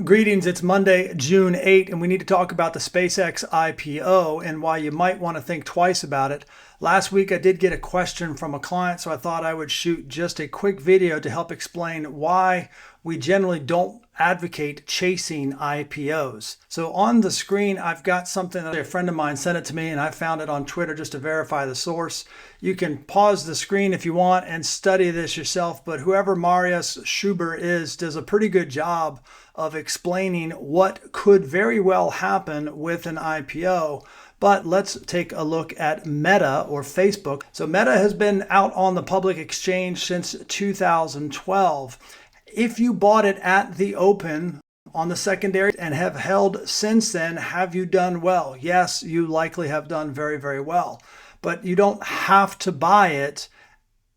Greetings, it's Monday, June 8, and we need to talk about the SpaceX IPO and why you might want to think twice about it. Last week I did get a question from a client, so I thought I would shoot just a quick video to help explain why we generally don't advocate chasing IPOs. So on the screen, I've got something that a friend of mine sent it to me, and I found it on Twitter just to verify the source. You can pause the screen if you want and study this yourself, but whoever Marius Schuber is does a pretty good job of explaining what could very well happen with an IPO. But let's take a look at Meta or Facebook. So Meta has been out on the public exchange since 2012. If you bought it at the open on the secondary and have held since then, have you done well? Yes, you likely have done very, very well. But you don't have to buy it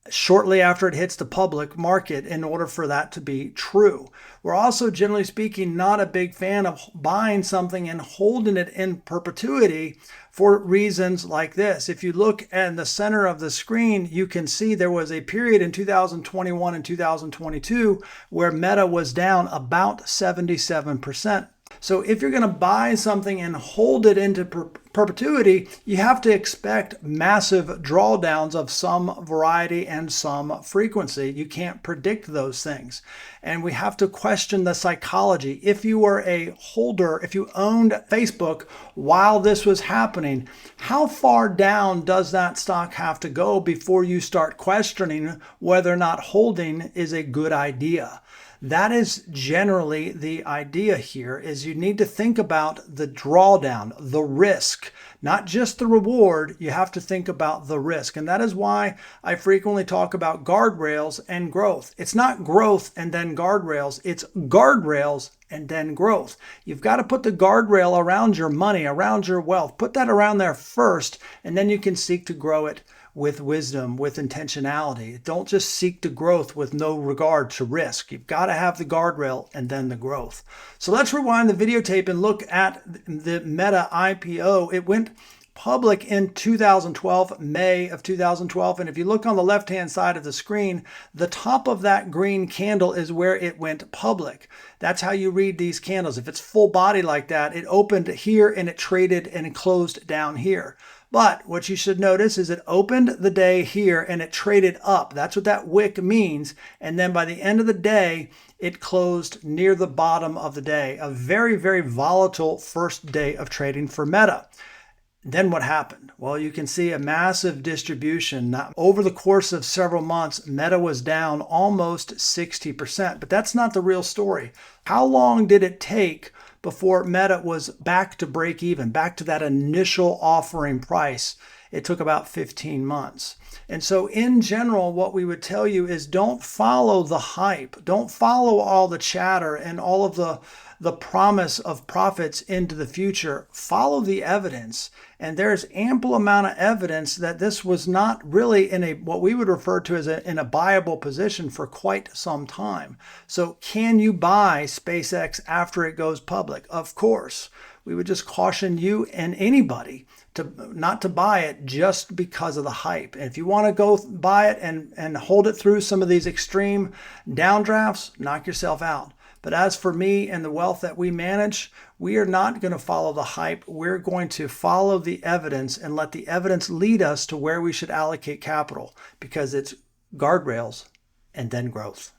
shortly after it hits the public market in order for that to be true. We're also, generally speaking, not a big fan of buying something and holding it in perpetuity for reasons like this. If you look in the center of the screen, you can see there was a period in 2021 and 2022 where Meta was down about 77%. So if you're going to buy something and hold it into perpetuity, you have to expect massive drawdowns of some variety and some frequency. You can't predict those things. And we have to question the psychology. If you were a holder, if you owned Facebook while this was happening, how far down does that stock have to go before you start questioning whether or not holding is a good idea? That is generally the idea here, is you need to think about the drawdown, the risk, not just the reward. You have to think about the risk. And that is why I frequently talk about guardrails and growth. It's not growth and then guardrails. It's guardrails and then growth. You've got to put the guardrail around your money, around your wealth. Put that around there first, and then you can seek to grow it with wisdom, with intentionality. Don't just seek to growth with no regard to risk. You've got to have the guardrail and then the growth. So let's rewind the videotape and look at the Meta IPO. It went public in 2012, May of 2012. And if you look on the left-hand side of the screen, the top of that green candle is where it went public. That's how you read these candles. If it's full body like that, it opened here and it traded and it closed down here. But what you should notice is it opened the day here and it traded up. That's what that wick means. And then by the end of the day, it closed near the bottom of the day. A very, very volatile first day of trading for Meta. Then what happened? Well, you can see a massive distribution. Over the course of several months, Meta was down almost 60%. But that's not the real story. How long did it take before Meta was back to break even, back to that initial offering price? It took about 15 months. And so in general, what we would tell you is don't follow the hype. Don't follow all the chatter and all of the promise of profits into the future. Follow the evidence. And there's ample amount of evidence that this was not really in a what we would refer to as in a buyable position for quite some time. So can you buy SpaceX after it goes public? Of course. We would just caution you and anybody to not to buy it just because of the hype. And if you want to go buy it and hold it through some of these extreme downdrafts, knock yourself out. But as for me and the wealth that we manage, we are not going to follow the hype. We're going to follow the evidence and let the evidence lead us to where we should allocate capital, because it's guardrails and then growth.